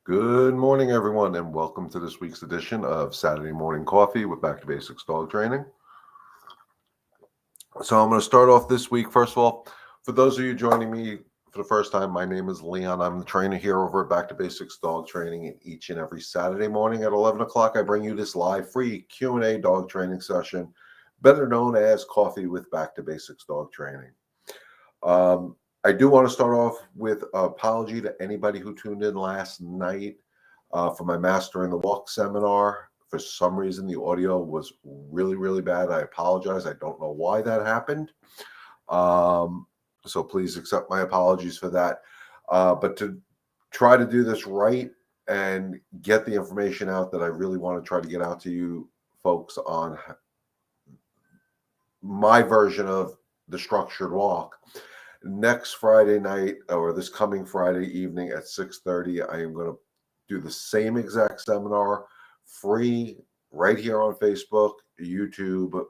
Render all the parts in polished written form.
Good morning, everyone, and welcome to this week's edition of Saturday Morning Coffee with Back to Basics Dog Training. So, I'm going to start off this week. First of all, for those of you joining me for the first time, my name is Leon. I'm the trainer here over at Back to Basics Dog Training, and each and every Saturday morning at 11 o'clock, I bring you this live free Q&A dog training session, better known as Coffee with Back to Basics Dog Training. I do want to start off with an apology to anybody who tuned in last night for my Master in the Walk seminar. For some reason, the audio was really, really bad. I apologize. I don't know why that happened. So please accept my apologies for that. But to try to do this right and get the information out that I really want to try to get out to you folks on my version of the structured walk. Next Friday night, or this coming Friday evening at 6:30, I am going to do the same exact seminar, free, right here on Facebook, YouTube.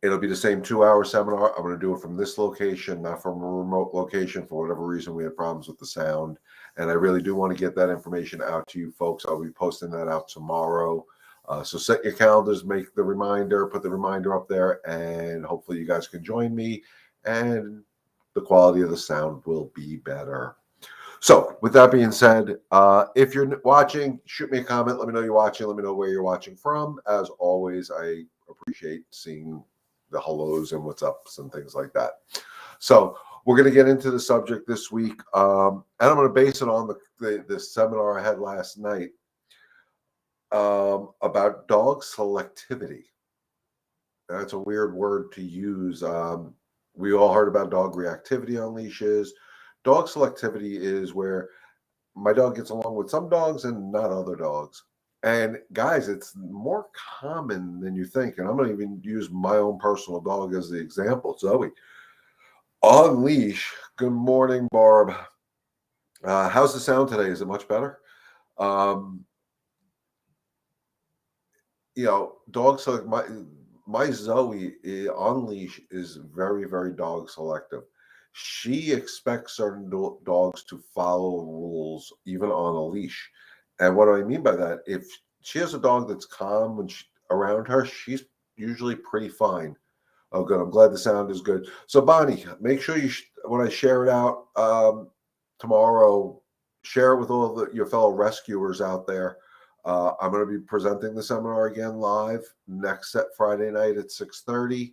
It'll be the same 2-hour seminar. I'm going to do it from this location, not from a remote location. For whatever reason, we had problems with the sound. And I really do want to get that information out to you folks. I'll be posting that out tomorrow. So set your calendars, make the reminder, put the reminder up there, and hopefully you guys can join me and the quality of the sound will be better. So with that being said, if you're watching, shoot me a comment. Let me know you're watching. Let me know where you're watching from. As always, I appreciate seeing the hellos and what's ups and things like that. So we're going to get into the subject this week, and I'm going to base it on the seminar I had last night about dog selectivity. That's a weird word to use. We all heard about dog reactivity on leashes. Dog selectivity is where my dog gets along with some dogs and not other dogs. And guys, it's more common than you think. And I'm going to even use my own personal dog as the example, Zoe. On leash. Good morning, Barb. How's the sound today? Is it much better? Dogs like my Zoe on leash is very, very dog selective. She expects certain dogs to follow rules even on a leash. And what do I mean by that? If she has a dog that's calm when around her, she's usually pretty fine. Oh, good. I'm glad the sound is good. So, Bonnie, make sure when I share it out tomorrow, share it with all your fellow rescuers out there. I'm going to be presenting the seminar again live next Friday night at 6:30.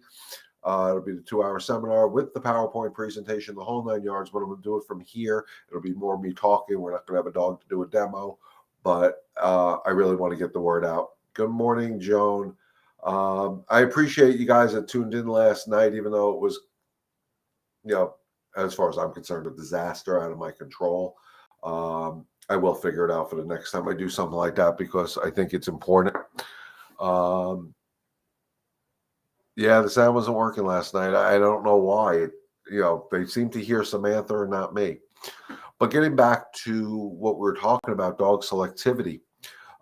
It'll be the 2-hour seminar with the PowerPoint presentation, the whole 9 yards. But I'm going to do it from here. It'll be more me talking. We're not going to have a dog to do a demo, but I really want to get the word out. Good morning, Joan. I appreciate you guys that tuned in last night, even though it was, as far as I'm concerned, a disaster out of my control. I will figure it out for the next time I do something like that because I think it's important. The sound wasn't working last night. I don't know why. They seem to hear Samantha and not me. But getting back to what we're talking about, dog selectivity.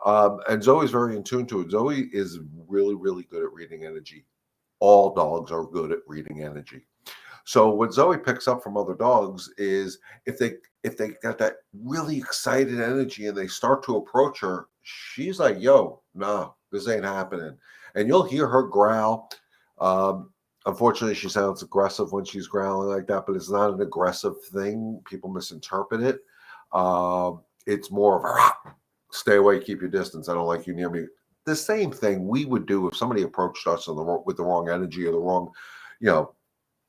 And Zoe's very in tune to it. Zoe is really, really good at reading energy. All dogs are good at reading energy. So what Zoe picks up from other dogs is if they got that really excited energy and they start to approach her, she's like, "Yo, no, this ain't happening." And you'll hear her growl. Unfortunately, she sounds aggressive when she's growling like that, but it's not an aggressive thing. People misinterpret it. It's more of a stay away, keep your distance. I don't like you near me. The same thing we would do if somebody approached us with the wrong energy or the wrong,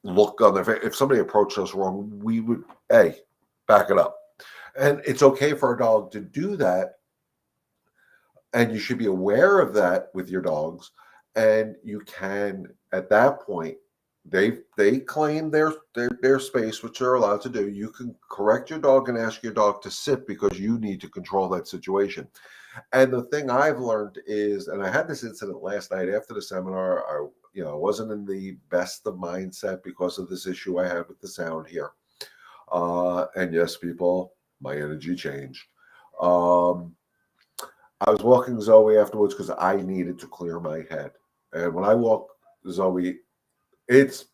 look on their face. If somebody approached us wrong, we would, hey, back it up. And it's okay for a dog to do that. And you should be aware of that with your dogs. And you can, at that point, they claim their space, which they're allowed to do. You can correct your dog and ask your dog to sit because you need to control that situation. And the thing I've learned is, and I had this incident last night after the seminar. I wasn't in the best of mindset because of this issue I had with the sound here. And yes, people, my energy changed. I was walking Zoe afterwards because I needed to clear my head. And when I walk Zoe, it's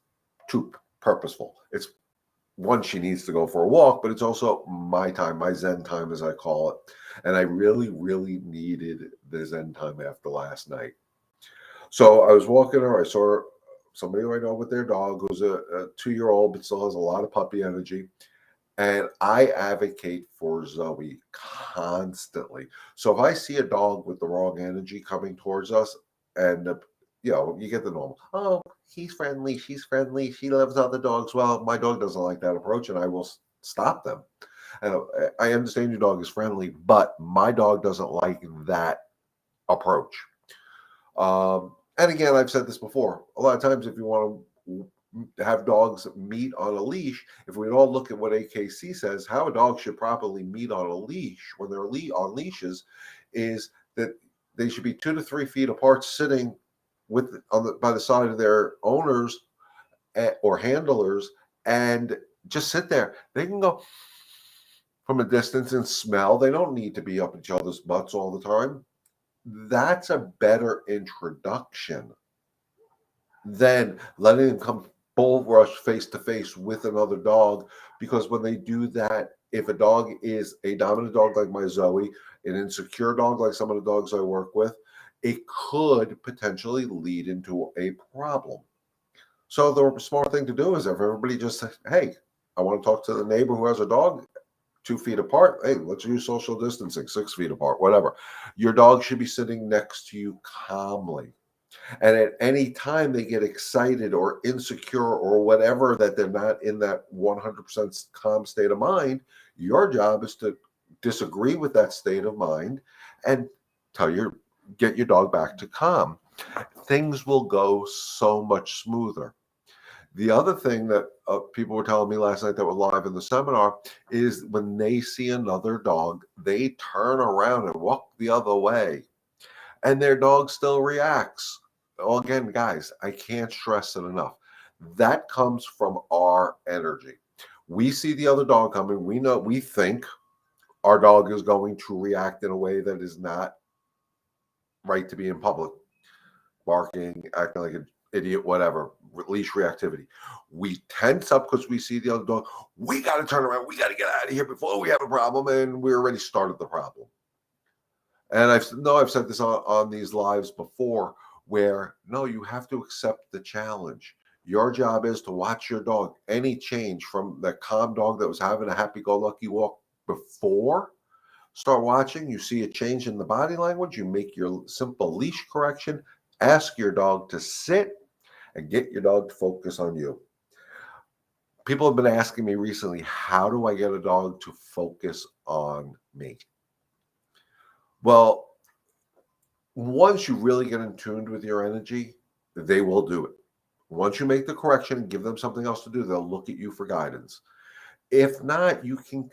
too purposeful. It's one, she needs to go for a walk, but it's also my time, my Zen time, as I call it. And I really, really needed the Zen time after last night. So I was walking her. I saw somebody I know with their dog who's a 2-year-old, but still has a lot of puppy energy. And I advocate for Zoe constantly. So if I see a dog with the wrong energy coming towards us, and you get the normal, oh, he's friendly, she's friendly, she loves other dogs. Well, my dog doesn't like that approach, and I will stop them. And I understand your dog is friendly, but my dog doesn't like that approach. And again, I've said this before. A lot of times, if you want to have dogs meet on a leash, if we all look at what AKC says, how a dog should properly meet on a leash when they're on leashes, is that they should be 2 to 3 feet apart, sitting by the side of their owners or handlers, and just sit there. They can go from a distance and smell. They don't need to be up each other's butts all the time. That's a better introduction than letting them come bull rush face to face with another dog. Because when they do that, if a dog is a dominant dog like my Zoe, an insecure dog like some of the dogs I work with, it could potentially lead into a problem. So the smart thing to do is, if everybody just says, hey, I want to talk to the neighbor who has a dog 2 feet apart. Hey, let's use social distancing, 6 feet apart, whatever. Your dog should be sitting next to you calmly. And at any time they get excited or insecure or whatever, that they're not in that 100% calm state of mind, your job is to disagree with that state of mind and get your dog back to calm. Things will go so much smoother. The other thing that people were telling me last night that were live in the seminar is, when they see another dog, they turn around and walk the other way, and their dog still reacts. Well, again, guys, I can't stress it enough. That comes from our energy. We see the other dog coming. We think our dog is going to react in a way that is not right to be in public, barking, acting like an idiot, whatever, leash reactivity. We tense up because we see the other dog. We got to turn around. We got to get out of here before we have a problem, and we already started the problem. And I've said this on these lives before, where no, you have to accept the challenge. Your job is to watch your dog. Any change from the calm dog that was having a happy-go-lucky walk before, start watching. You see a change in the body language, you make your simple leash correction, ask your dog to sit, and get your dog to focus on you. People have been asking me recently, how do I get a dog to focus on me? Well, once you really get in tuned with your energy, they will do it. Once you make the correction and give them something else to do, they'll look at you for guidance. If not, you can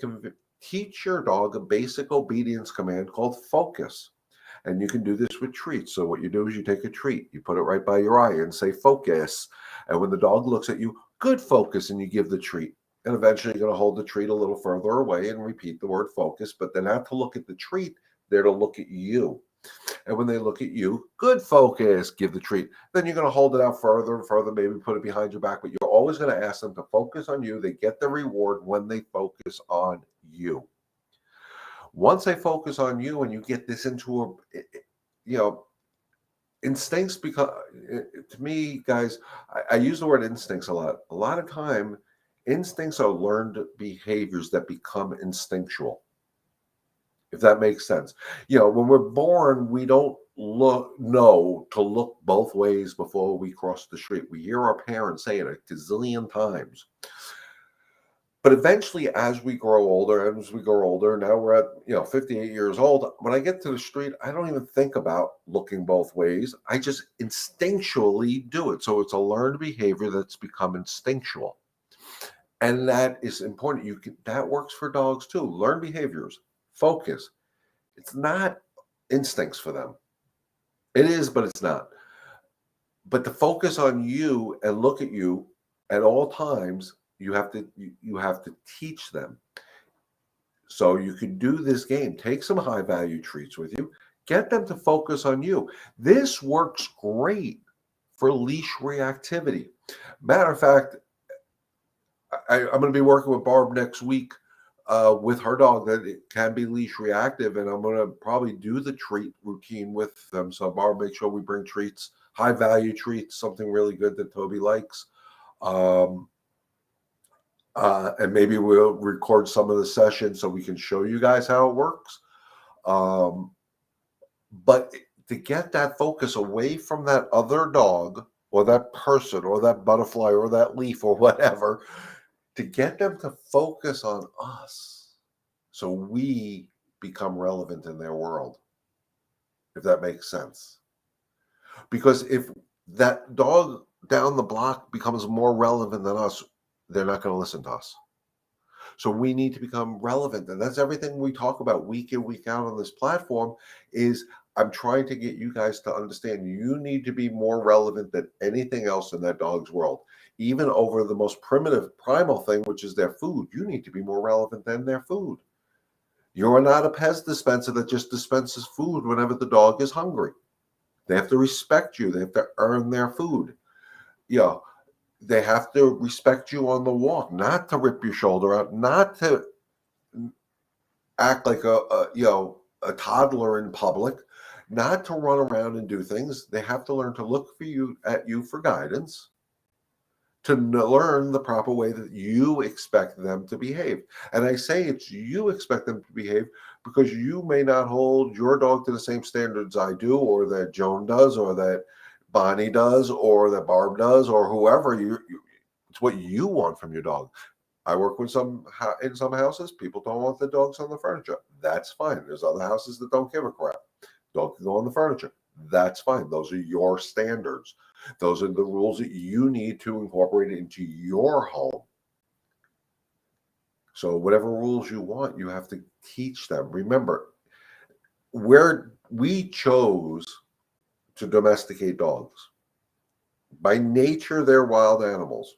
teach your dog a basic obedience command called focus. And you can do this with treats. So what you do is you take a treat, you put it right by your eye and say focus. And when the dog looks at you, good focus, and you give the treat. And eventually you're going to hold the treat a little further away and repeat the word focus, but they're not to look at the treat, they're to look at you. And when they look at you, good focus, give the treat. Then you're going to hold it out further and further, maybe put it behind your back, but you're always going to ask them to focus on you. They get the reward when they focus on you. Once they focus on you and you get this into instincts, because to me, guys, I use the word instincts a lot. A lot of time, instincts are learned behaviors that become instinctual, if that makes sense. When we're born, we don't know to look both ways before we cross the street. We hear our parents say it a gazillion times. But eventually, as we grow older, now we're at 58 years old. When I get to the street, I don't even think about looking both ways. I just instinctually do it. So it's a learned behavior that's become instinctual, and that is important. That works for dogs too. Learned behaviors, focus. It's not instincts for them. It is, but it's not. But to focus on you and look at you at all times, you have to teach them. So you can do this game. Take some high value treats with you. Get them to focus on you. This works great for leash reactivity. Matter of fact, I'm going to be working with Barb next week with her dog that it can be leash reactive, and I'm going to probably do the treat routine with them. So Barb, make sure we bring treats, high value treats, something really good that Toby likes. And maybe we'll record some of the sessions so we can show you guys how it works. But to get that focus away from that other dog or that person or that butterfly or that leaf or whatever, to get them to focus on us so we become relevant in their world, if that makes sense. Because if that dog down the block becomes more relevant than us, they're not going to listen to us. So we need to become relevant. And that's everything we talk about week in, week out on this platform is I'm trying to get you guys to understand you need to be more relevant than anything else in that dog's world. Even over the most primitive, primal thing, which is their food, you need to be more relevant than their food. You're not a Pez dispenser that just dispenses food whenever the dog is hungry. They have to respect you. They have to earn their food. They have to respect you on the walk, not to rip your shoulder out, not to act like a toddler in public, not to run around and do things. They have to learn to look at you for guidance, to learn the proper way that you expect them to behave. And I say it's you expect them to behave because you may not hold your dog to the same standards I do, or that Joan does, or that Bonnie does, or that Barb does, or whoever. It's what you want from your dog. I work with in some houses, people don't want the dogs on the furniture. That's fine. There's other houses that don't give a crap. Dog can go on the furniture. That's fine. Those are your standards. Those are the rules that you need to incorporate into your home. So whatever rules you want, you have to teach them. Remember, we chose to domesticate dogs. By nature, they're wild animals.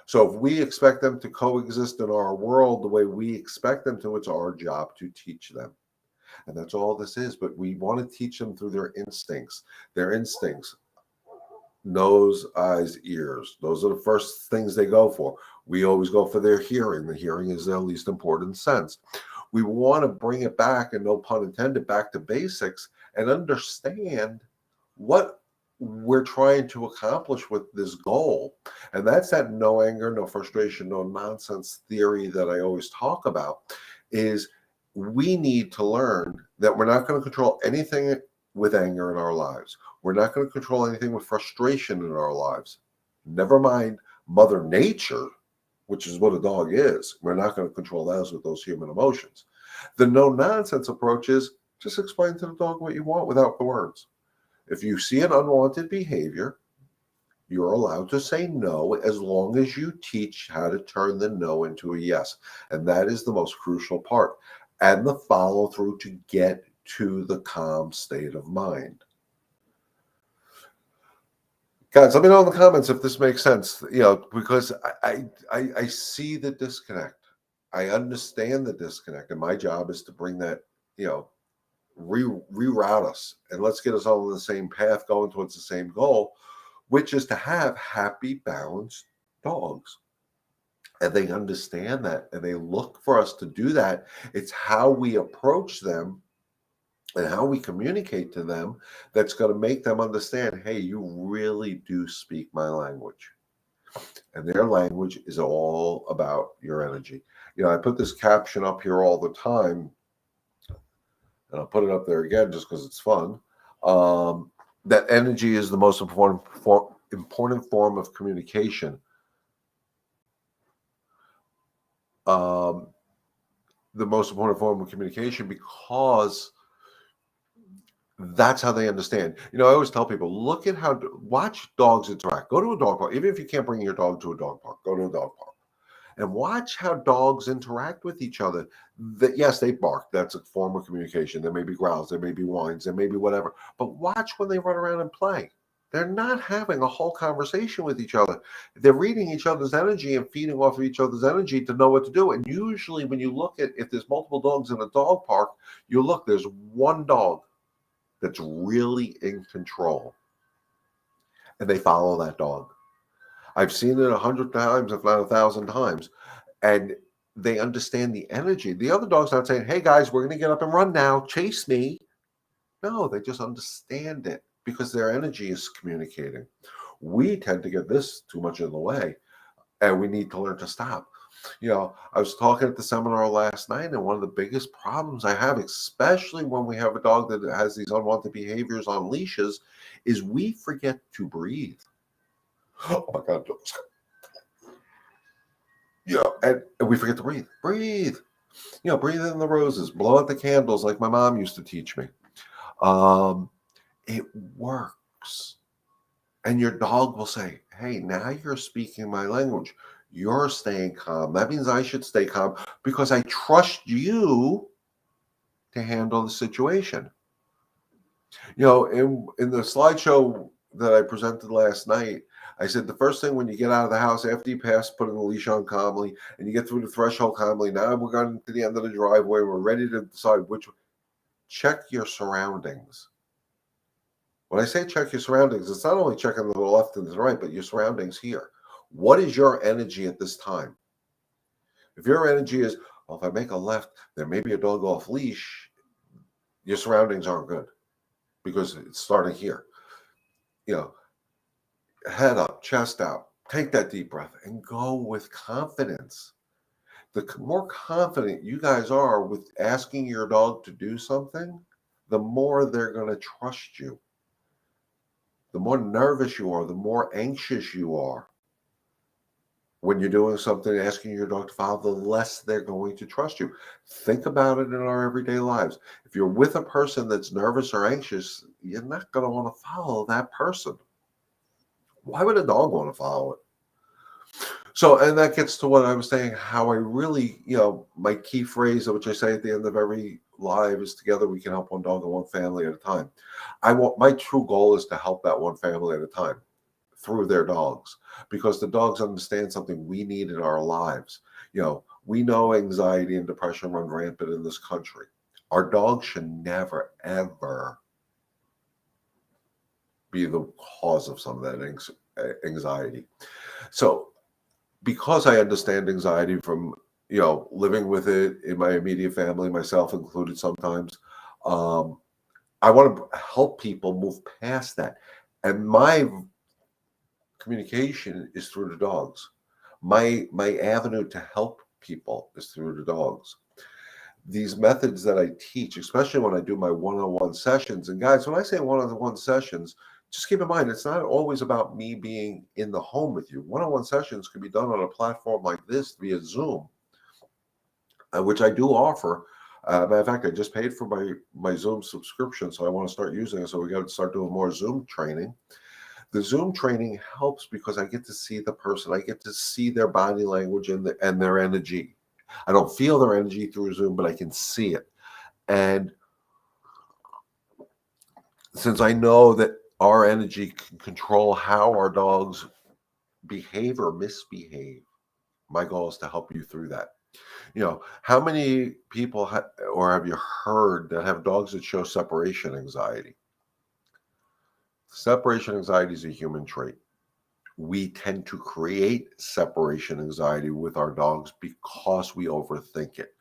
So if we expect them to coexist in our world the way we expect them to, it's our job to teach them. And that's all this is. But we want to teach them through their instincts. Their instincts, nose, eyes, ears. Those are the first things they go for. We always go for their hearing. The hearing is their least important sense. We want to bring it back, and no pun intended, back to basics and understand what we're trying to accomplish with this goal. And that's that no anger, no frustration, no nonsense theory that I always talk about. Is we need to learn that we're not going to control anything with anger in our lives. We're not going to control anything with frustration in our lives. Never mind Mother Nature, which is what a dog is. We're not going to control those with those human emotions. The no-nonsense approach is just explain to the dog what you want without the words. If you see an unwanted behavior, you're allowed to say no as long as you teach how to turn the no into a yes. And that is the most crucial part. And the follow-through to get to the calm state of mind. Guys, let me know in the comments if this makes sense, because I see the disconnect. I understand the disconnect, and my job is to bring that, reroute us, and let's get us all on the same path, going towards the same goal, which is to have happy, balanced dogs. And they understand that, and they look for us to do that. It's how we approach them and how we communicate to them that's going to make them understand, hey, you really do speak my language. And their language is all about your energy. I put this caption up here all the time, and I'll put it up there again just because it's fun. That energy is the most important form of communication. The most important form of communication, because that's how they understand. I always tell people, watch dogs interact. Go to a dog park. Even if you can't bring your dog to a dog park, go to a dog park and watch how dogs interact with each other. Yes, they bark. That's a form of communication. There may be growls, there may be whines, there may be whatever. But watch when they run around and play. They're not having a whole conversation with each other. They're reading each other's energy and feeding off of each other's energy to know what to do. And usually when you look at, if there's multiple dogs in a dog park, there's one dog that's really in control, and they follow that dog. I've seen it 100 times, if not 1,000 times. And they understand the energy. The other dog's not saying, hey guys, we're going to get up and run now, chase me. No, they just understand it because their energy is communicating. We tend to get this too much in the way, and we need to learn to stop. I was talking at the seminar last night, and one of the biggest problems I have, especially when we have a dog that has these unwanted behaviors on leashes, is we forget to breathe. Oh my God, dogs. And we forget to breathe. Breathe. Breathe in the roses, blow out the candles like my mom used to teach me. It works. And your dog will say, hey, now you're speaking my language. You're staying calm. That means I should stay calm because I trust you to handle the situation. In the slideshow that I presented last night, I said the first thing when you get out of the house after you pass putting the leash on calmly and you get through the threshold calmly, now we're going to the end of the driveway, we're ready to decide check your surroundings. When I say check your surroundings, it's not only checking to the left and to the right, but your surroundings here. What is your energy at this time? If your energy is, well, if I make a left, there may be a dog off leash, your surroundings aren't good because it's starting here. Head up, chest out, take that deep breath and go with confidence. The more confident you guys are with asking your dog to do something, the more they're going to trust you. The more nervous you are, the more anxious you are when you're doing something, asking your dog to follow, the less they're going to trust you. Think about it in our everyday lives. If you're with a person that's nervous or anxious, you're not going to want to follow that person. Why would a dog want to follow it? So, and that gets to what I was saying, how I really, my key phrase, which I say at the end of every live, is together we can help one dog and one family at a time. My true goal is to help that one family at a time through their dogs, because the dogs understand something we need in our lives. We know anxiety and depression run rampant in this country. Our dogs should never, ever be the cause of some of that anxiety. So, because I understand anxiety from, living with it in my immediate family, myself included sometimes, I want to help people move past that. And my communication is through the dogs. My avenue to help people is through the dogs. These methods that I teach, especially when I do my one-on-one sessions, and guys, when I say one-on-one sessions, just keep in mind, it's not always about me being in the home with you. One-on-one sessions can be done on a platform like this via Zoom, which I do offer. Matter of fact, I just paid for my Zoom subscription, so I want to start using it. So we got to start doing more Zoom training. The Zoom training helps because I get to see the person. I get to see their body language and their energy. I don't feel their energy through Zoom, but I can see it. And since I know that our energy can control how our dogs behave or misbehave, my goal is to help you through that. How many people or have you heard that have dogs that show separation anxiety? Separation anxiety is a human trait. We tend to create separation anxiety with our dogs because we overthink it.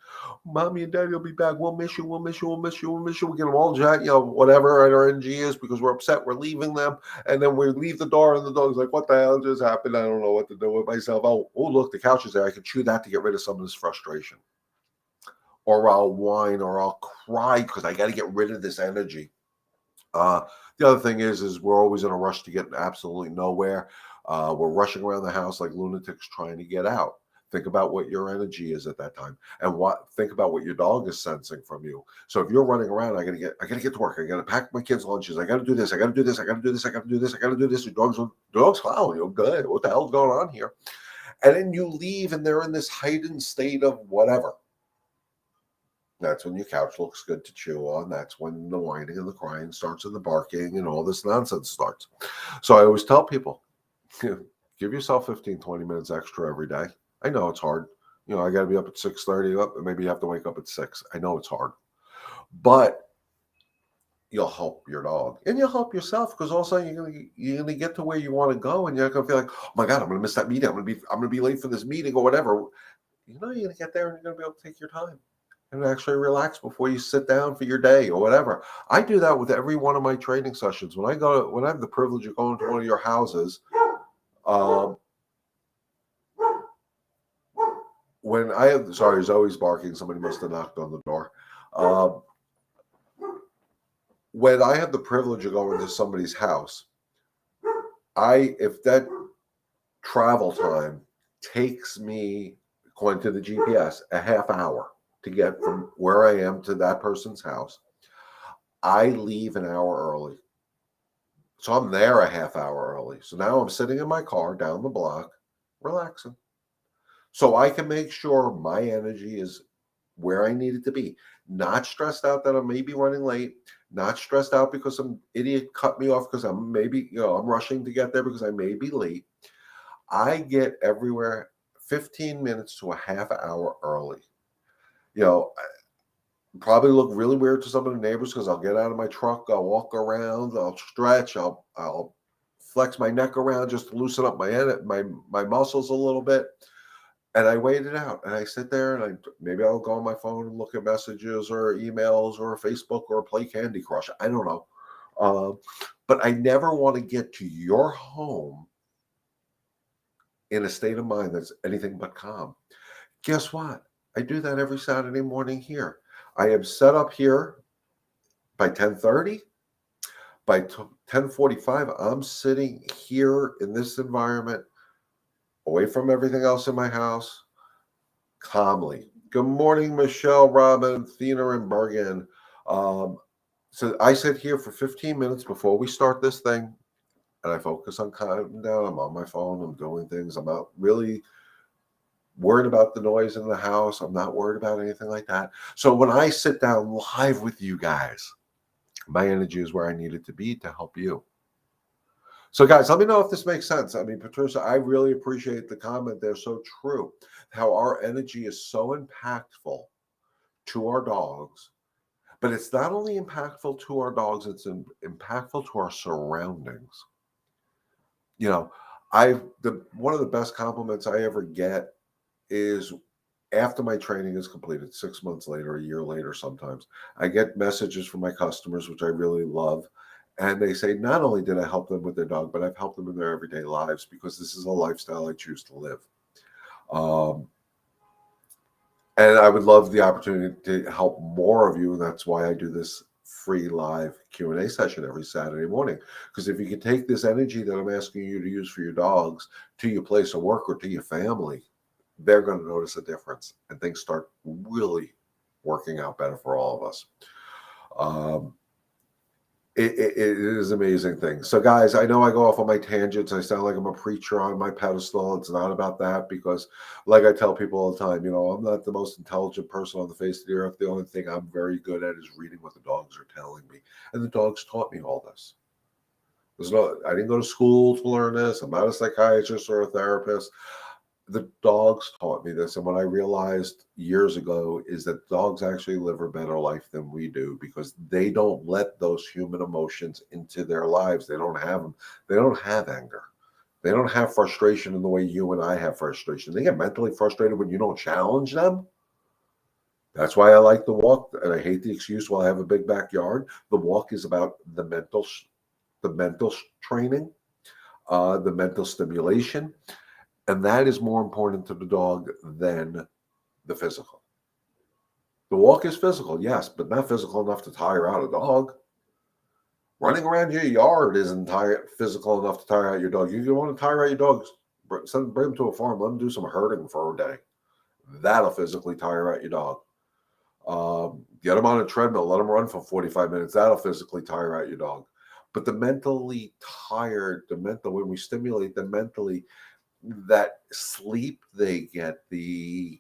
Mommy and Daddy will be back. We'll miss you. We'll miss you. We'll miss you. We'll miss you. We get them all jacked, whatever our energy is because we're upset. We're leaving them. And then we leave the door and the dog's like, what the hell just happened? I don't know what to do with myself. Oh, look, the couch is there. I can chew that to get rid of some of this frustration. Or I'll whine or I'll cry because I got to get rid of this energy. The other thing is we're always in a rush to get absolutely nowhere. We're rushing around the house like lunatics trying to get out. Think about what your energy is at that time, and think about what your dog is sensing from you. So if you're running around, I gotta get to work. I gotta pack my kids' lunches. I gotta do this. I gotta do this. I gotta do this. I gotta do this. I gotta do this. Your dogs follow you. Good. What the hell's going on here? And then you leave, and they're in this heightened state of whatever. That's when your couch looks good to chew on. That's when the whining and the crying starts and the barking and all this nonsense starts. So I always tell people, give yourself 15, 20 minutes extra every day. I know it's hard. I got to be up at 6:30. Maybe you have to wake up at 6. I know it's hard. But you'll help your dog and you'll help yourself, because all of a sudden you're gonna get to where you want to go, and you're not gonna feel like, oh my God, I'm gonna miss that meeting. I'm gonna be late for this meeting or whatever. You're gonna get there and you're gonna be able to take your time and actually relax before you sit down for your day or whatever. I do that with every one of my training sessions. When I have the privilege of going to one of your houses, um, when I have, sorry, Zoe's barking. Somebody must have knocked on the door. Um, when I have the privilege of going to somebody's house, if that travel time takes me, according to the GPS, a half hour to get from where I am to that person's house, I leave an hour early. So I'm there a half hour early. So now I'm sitting in my car down the block, relaxing. So I can make sure my energy is where I need it to be. Not stressed out that I may be running late, not stressed out because some idiot cut me off because I'm I'm rushing to get there because I may be late. I get everywhere 15 minutes to a half hour early. Probably look really weird to some of the neighbors because I'll get out of my truck, I'll walk around, I'll stretch, I'll flex my neck around just to loosen up my muscles a little bit. And I wait it out, and I sit there, and maybe I'll go on my phone and look at messages or emails or Facebook or play Candy Crush. I don't know. But I never want to get to your home in a state of mind that's anything but calm. Guess what? I do that every Saturday morning here. I am set up here by 10:30. By 10:45, I'm sitting here in this environment, away from everything else in my house, calmly. Good morning, Michelle, Robin, Thena, and Bergen. So I sit here for 15 minutes before we start this thing, and I focus on calming down. I'm on my phone. I'm doing things. I'm not really worried about the noise in the house. I'm not worried about anything like that. So when I sit down live with you guys, my energy is where I need it to be to help you. So guys, let me know if this makes sense. I mean, Patricia, I really appreciate the comment. They're so true. How our energy is so impactful to our dogs, but it's not only impactful to our dogs, it's impactful to our surroundings. One of the best compliments I ever get is after my training is completed, 6 months later, a year later, sometimes I get messages from my customers, which I really love. And they say, not only did I help them with their dog, but I've helped them in their everyday lives because this is a lifestyle I choose to live. And I would love the opportunity to help more of you. And that's why I do this free live Q&A session every Saturday morning. Because if you can take this energy that I'm asking you to use for your dogs to your place of work or to your family, they're going to notice a difference and things start really working out better for all of us. It is an amazing thing. So guys, I know I go off on my tangents. I sound like I'm a preacher on my pedestal. It's not about that, because like I tell people all the time, I'm not the most intelligent person on the face of the earth. The only thing I'm very good at is reading what the dogs are telling me. And the dogs taught me all this. I didn't go to school to learn this. I'm not a psychiatrist or a therapist. The dogs taught me this. And what I realized years ago is that dogs actually live a better life than we do, because they don't let those human emotions into their lives. They don't have them. They don't have anger. They don't have frustration in the way you and I have frustration. They get mentally frustrated when you don't challenge them. That's why I like the walk. And I hate the excuse, well, I have a big backyard. The walk is about the mental training, the mental stimulation. And that is more important to the dog than the physical. The walk is physical, yes, but not physical enough to tire out a dog. Running around your yard isn't physical enough to tire out your dog. You want to tire out your dogs, bring them to a farm, let them do some herding for a day. That'll physically tire out your dog. Get them on a treadmill, let them run for 45 minutes. That'll physically tire out your dog. But the mentally tired, when we stimulate them mentally, that sleep they get, the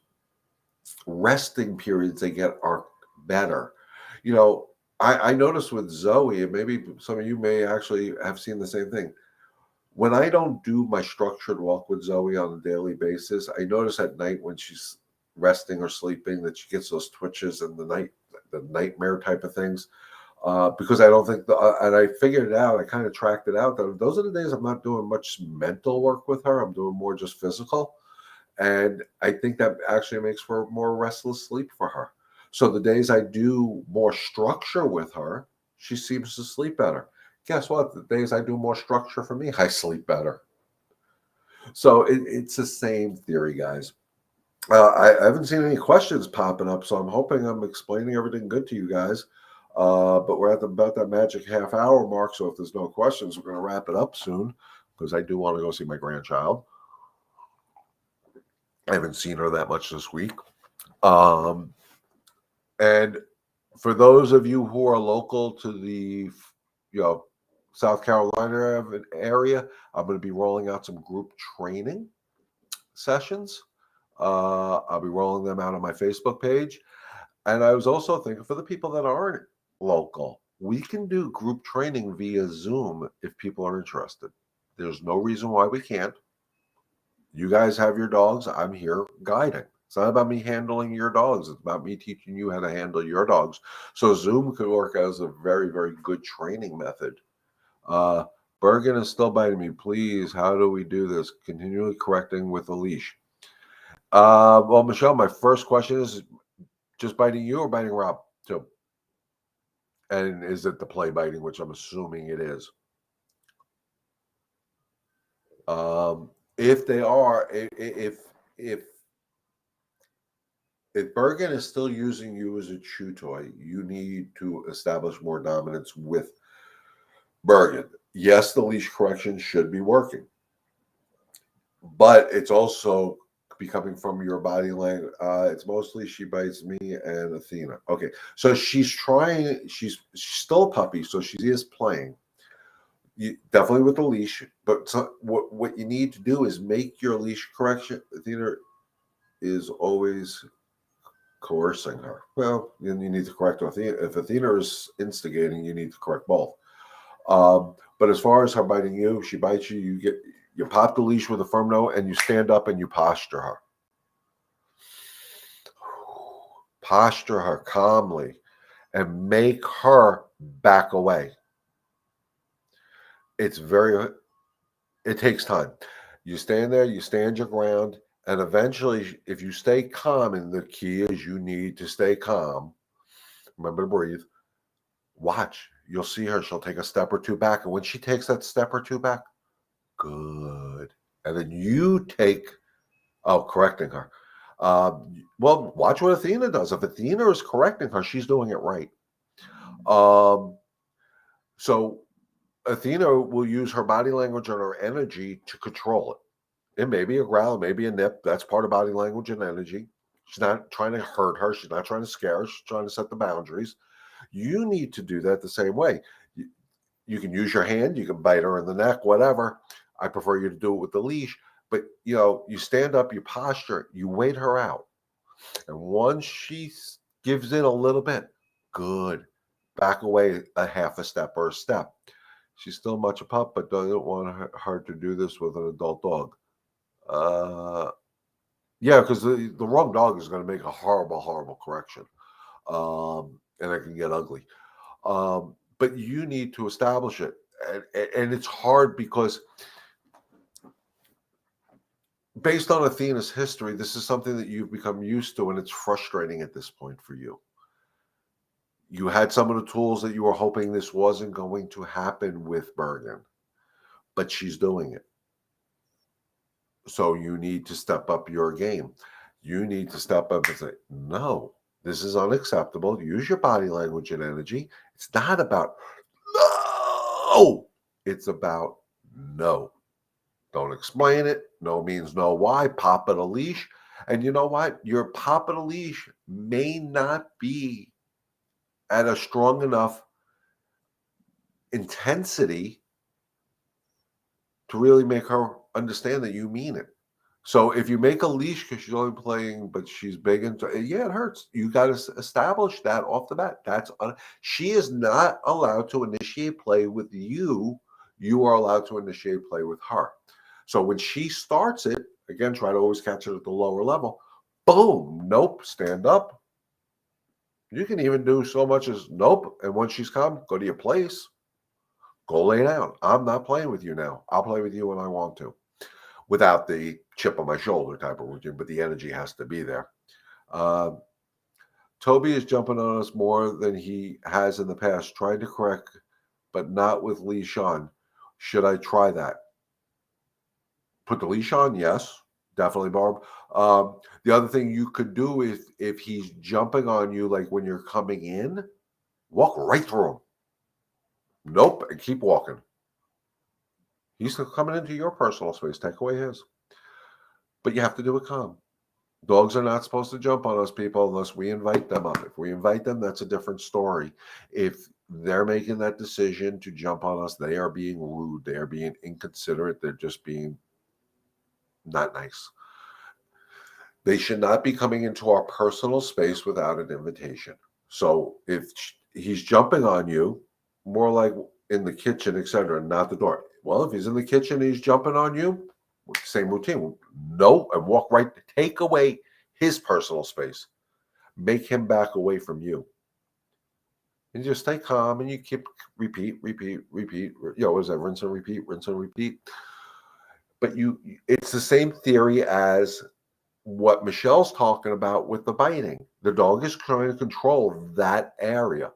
resting periods they get are better. I noticed with Zoe, and maybe some of you may actually have seen the same thing. When I don't do my structured walk with Zoe on a daily basis, I notice at night when she's resting or sleeping that she gets those twitches and the nightmare type of things. because I don't think and I figured it out. I kind of tracked it out that those are the days I'm not doing much mental work with her. I'm doing more just physical, and I think that actually makes for more restless sleep for her. So the days I do more structure with her, she seems to sleep better. Guess what? The days I do more structure for me, I sleep better. So it's the same theory, guys. I haven't seen any questions popping up, so I'm hoping I'm explaining everything good to you guys. But we're at about that magic half hour mark, so if there's no questions, we're going to wrap it up soon because I do want to go see my grandchild. I haven't seen her that much this week. And for those of you who are local to the, South Carolina area, I'm going to be rolling out some group training sessions. I'll be rolling them out on my Facebook page. And I was also thinking for the people that aren't local, we can do group training via Zoom if people are interested. There's no reason why we can't. You guys have your dogs. I'm here guiding. It's not about me handling your dogs. It's about me teaching you how to handle your dogs. So Zoom could work as a very, very good training method. Uh, Bergen is still biting me. Please, how do we do this? Continually correcting with a leash. Well, Michelle, my first question is just biting you or biting Rob too? And is it the play biting, which I'm assuming it is? If they are, if Bergen is still using you as a chew toy, you need to establish more dominance with Bergen. Yes, the leash correction should be working, but it's also becoming from your body language. It's mostly she bites me and Athena. Okay, so she's trying. She's still a puppy, so she is playing. Definitely with the leash, but what you need to do is make your leash correction. Athena is always coercing her. Well, you need to correct Athena. If Athena is instigating, you need to correct both. But as far as her biting you, she bites you. You pop the leash with a firm no, and you stand up and you posture her. Posture her calmly, and make her back away. It takes time. You stand there, you stand your ground, and eventually, if you stay calm, and the key is you need to stay calm, remember to breathe, watch. You'll see her. She'll take a step or two back. And when she takes that step or two back, good. And then you correcting her. Well, watch what Athena does. If Athena is correcting her, she's doing it right. So Athena will use her body language and her energy to control it. It may be a growl, it may be a nip. That's part of body language and energy. She's not trying to hurt her. She's not trying to scare her. She's trying to set the boundaries. You need to do that the same way. You can use your hand. You can bite her in the neck, whatever. I prefer you to do it with the leash. But, you stand up, you posture, you wait her out. And once she gives in a little bit, good. Back away a half a step or a step. She's still much a pup, but doesn't want her to do this with an adult dog. Yeah, because the wrong dog is going to make a horrible, horrible correction. And it can get ugly. But you need to establish it. And it's hard because based on Athena's history, this is something that you've become used to, and it's frustrating at this point for you. You had some of the tools that you were hoping this wasn't going to happen with Bergen, but she's doing it. So you need to step up your game. You need to step up and say, no, this is unacceptable. Use your body language and energy. It's not about no. It's about no. Don't explain it. No means no. Why? Pop at a leash. And you know what? Your pop at a leash may not be at a strong enough intensity to really make her understand that you mean it. So if you make a leash because she's only playing, but she's big into yeah, it hurts. You got to establish that off the bat. She is not allowed to initiate play with you. You are allowed to initiate play with her. So when she starts it, again, try to always catch it at the lower level. Boom, nope, stand up. You can even do so much as nope. And once she's come, go to your place, go lay down. I'm not playing with you now. I'll play with you when I want to, without the chip on my shoulder type of routine, but the energy has to be there. Uh, Toby is jumping on us more than he has in the past, trying to correct, but not with leash on. Should I try that? Put the leash on? Yes, definitely, Barb. The other thing you could do is if he's jumping on you, like when you're coming in, walk right through him. Nope, and keep walking. He's coming into your personal space. Take away his. But you have to do it calm. Dogs are not supposed to jump on us, people, unless we invite them up. If we invite them, that's a different story. If they're making that decision to jump on us, they are being rude. They are being inconsiderate. They're just being not nice. They should not be coming into our personal space without an invitation. So if he's jumping on you, more like in the kitchen, etc., not the door. Well, if he's in the kitchen and he's jumping on you, same routine. No, and walk right. Take away his personal space. Make him back away from you. And just stay calm and you keep repeat. Is that rinse and repeat? But it's the same theory as what Michelle's talking about with the biting. The dog is trying to control that area.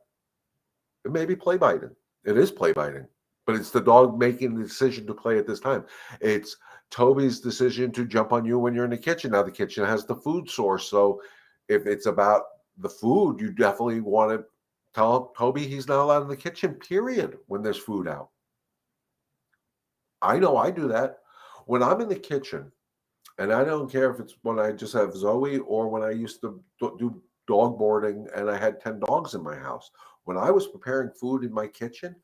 It may be play biting. It is play biting, but it's the dog making the decision to play at this time. It's Toby's decision to jump on you when you're in the kitchen. Now the kitchen has the food source. So if it's about the food, you definitely want to tell Toby he's not allowed in the kitchen, period, when there's food out. I know I do that. When I'm in the kitchen, and I don't care if it's when I just have Zoe or when I used to do dog boarding and I had 10 dogs in my house. When I was preparing food in my kitchen,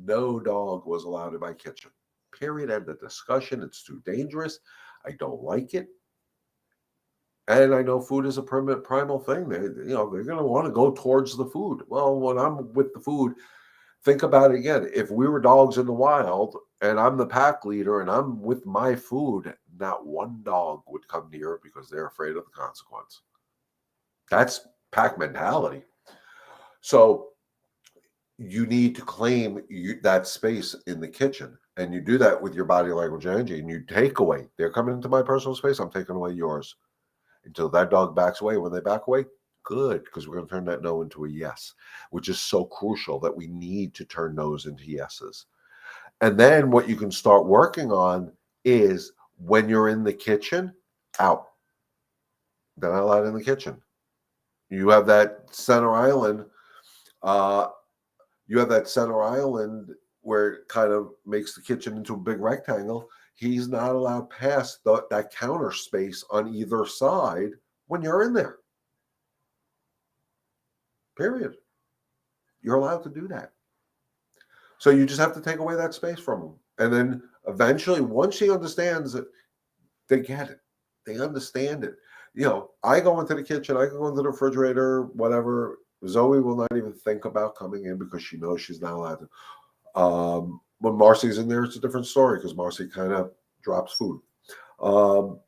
no dog was allowed in my kitchen. Period. End of discussion. It's too dangerous. I don't like it. And I know food is a primal thing. They're going to want to go towards the food. Well, when I'm with the food, think about it again. If we were dogs in the wild and I'm the pack leader and I'm with my food, not one dog would come near it because they're afraid of the consequence. That's pack mentality. So you need to claim that space in the kitchen. And you do that with your body language energy. And you take away. They're coming into my personal space. I'm taking away yours. Until that dog backs away. When they back away, good, because we're going to turn that no into a yes, which is so crucial that we need to turn no's into yeses. And then what you can start working on is when you're in the kitchen, out. They're not allowed in the kitchen. You have that center island. Where it kind of makes the kitchen into a big rectangle. He's not allowed past that counter space on either side when you're in there. Period. You're allowed to do that. So you just have to take away that space from him. And then eventually, once he understands it, they get it. They understand it. I go into the kitchen, I can go into the refrigerator, whatever. Zoe will not even think about coming in because she knows she's not allowed to. When Marcy's in there, it's a different story because Marcy kind of drops food.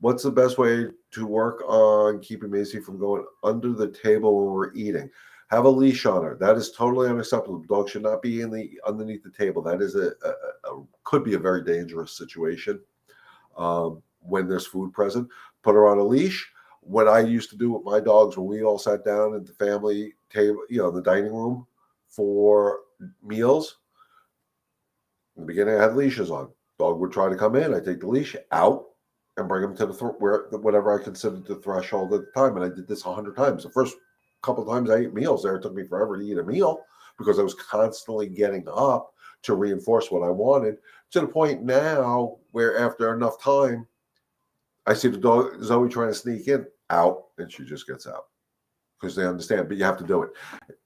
What's the best way to work on keeping Macy from going under the table when we're eating? Have a leash on her. That is totally unacceptable. The dog should not be underneath the table. That is could be a very dangerous situation when there's food present. Put her on a leash. What I used to do with my dogs when we all sat down at the family table, the dining room for meals. In the beginning, I had leashes on. Dog would try to come in. I take the leash out and bring him to whatever I considered the threshold at the time. And I did this 100 times. The first couple of times I ate meals there, it took me forever to eat a meal because I was constantly getting up to reinforce what I wanted, to the point now where after enough time, I see the dog, Zoe, trying to sneak in, out, and she just gets out because they understand. But you have to do it.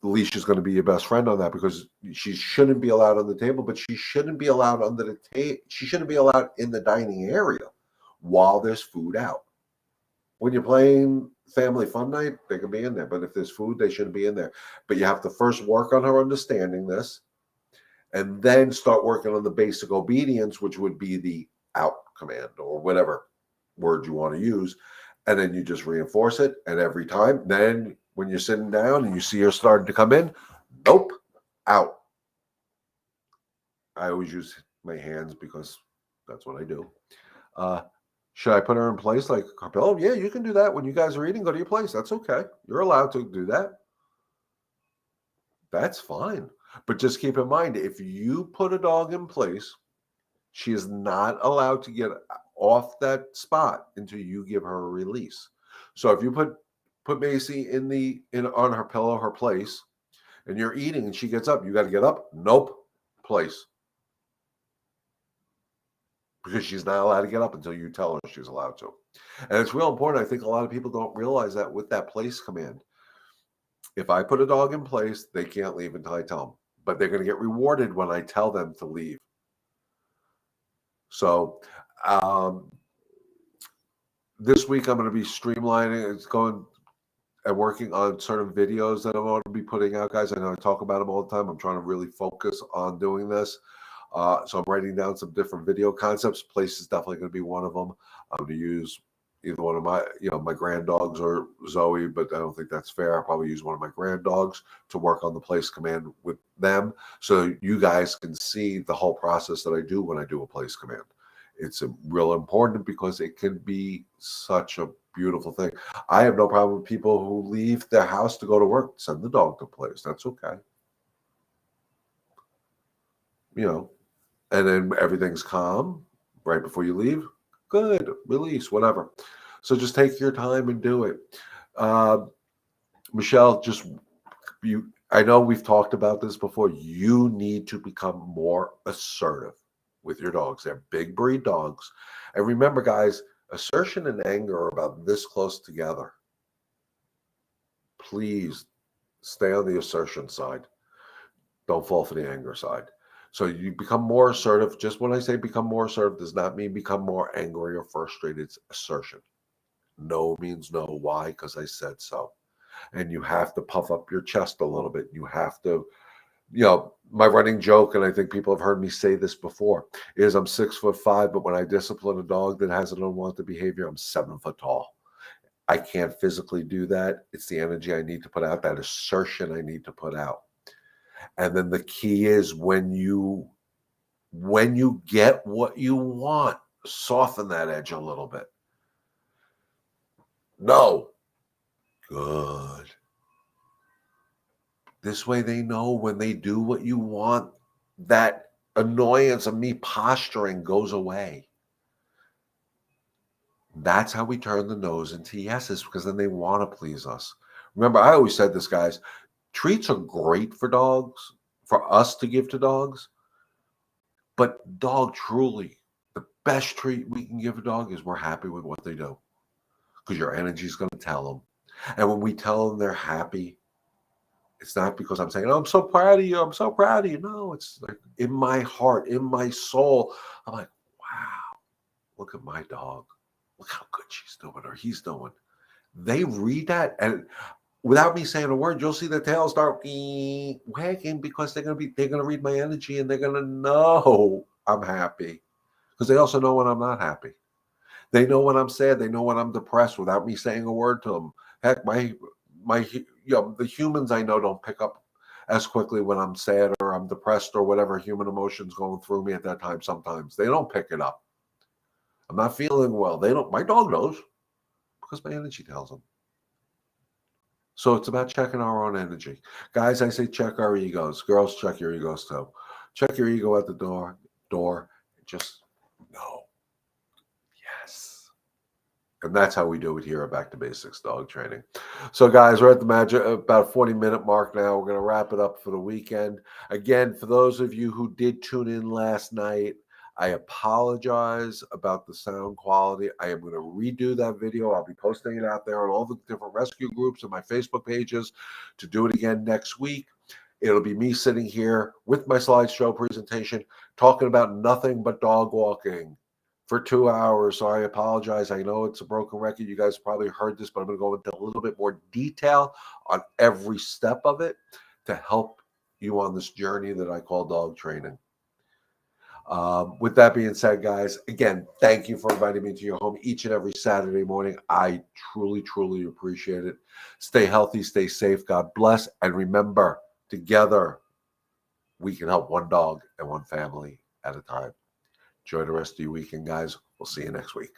The leash is going to be your best friend on that because she shouldn't be allowed on the table, but she shouldn't be allowed under the table. She shouldn't be allowed in the dining area while there's food out. When you're playing family fun night, they can be in there. But if there's food, they shouldn't be in there. But you have to first work on her understanding this and then start working on the basic obedience, which would be the out command or whatever word you want to use. And then you just reinforce it. And every time, then When you're sitting down and you see her starting to come in, nope, out. I always use my hands because that's what I do. Should I put her in place like Carpello? Yeah, you can do that. When you guys are eating, go to your place. That's okay. You're allowed to do that. That's fine. But just keep in mind, if you put a dog in place, she is not allowed to get off that spot until you give her a release. So if you put Macy in on her pillow, her place, and you're eating and she gets up, you got to get up. Nope, place. Because she's not allowed to get up until you tell her she's allowed to. And it's real important. I think a lot of people don't realize that with that place command. If I put a dog in place, they can't leave until I tell them. But they're going to get rewarded when I tell them to leave. So this week I'm going to be streamlining. It's going and working on certain videos that I'm going to be putting out, guys. I know I talk about them all the time. I'm trying to really focus on doing this. So I'm writing down some different video concepts. Place is definitely going to be one of them. I'm going to use either one of my grand dogs or Zoe, but I don't think that's fair. I'll probably use one of my grand dogs to work on the place command with them, so you guys can see the whole process that I do when I do a place command. It's real important because it can be such a beautiful thing. I have no problem with people who leave their house to go to work, send the dog to place. That's okay. And then everything's calm right before you leave. Good, release, whatever. So just take your time and do it. Michelle, I know we've talked about this before. You need to become more assertive with your dogs. They're big breed dogs. And remember, guys, assertion and anger are about this close together. Please stay on the assertion side. Don't fall for the anger side. So you become more assertive. Just when I say become more assertive does not mean become more angry or frustrated. It's assertion. No means no. Why? Because I said so. And you have to puff up your chest a little bit. You have to, my running joke, and I think people have heard me say this before, is I'm 6'5", but when I discipline a dog that has an unwanted behavior, I'm 7 foot tall. I can't physically do that. It's the energy I need to put out, that assertion I need to put out. And then the key is when you get what you want, soften that edge a little bit. No. Good. This way they know when they do what you want, that annoyance of me posturing goes away. That's how we turn the no's into yeses, because then they want to please us. Remember, I always said this, guys, treats are great for dogs, for us to give to dogs. But dog, truly, the best treat we can give a dog is we're happy with what they do, because your energy is going to tell them. And when we tell them they're happy, it's not because I'm saying, oh, I'm so proud of you. I'm so proud of you. No, it's like in my heart, in my soul. I'm like, wow, look at my dog. Look how good she's doing or he's doing. They read that, and without me saying a word, you'll see the tail start wagging, because they're gonna read my energy, and they're gonna know I'm happy, because they also know when I'm not happy. They know when I'm sad. They know when I'm depressed without me saying a word to them. Heck, the humans I know don't pick up as quickly when I'm sad or I'm depressed or whatever human emotion's going through me at that time. Sometimes they don't pick it up. I'm not feeling well. They don't. My dog knows, because my energy tells them. So it's about checking our own energy. Guys, I say check our egos. Girls, check your egos too. Check your ego at the door. Just know. Yes. And that's how we do it here at Back to Basics Dog Training. So, guys, we're at the magic about a 40-minute mark now. We're going to wrap it up for the weekend. Again, for those of you who did tune in last night, I apologize about the sound quality. I am going to redo that video. I'll be posting it out there on all the different rescue groups and my Facebook pages to do it again next week. It'll be me sitting here with my slideshow presentation talking about nothing but dog walking for 2 hours. So I apologize. I know it's a broken record. You guys probably heard this, but I'm going to go into a little bit more detail on every step of it to help you on this journey that I call dog training. With that being said, guys, again, thank you for inviting me to your home each and every Saturday morning. I truly, truly appreciate it. Stay healthy, stay safe. God bless. And remember, together, we can help one dog and one family at a time. Enjoy the rest of your weekend, guys. We'll see you next week.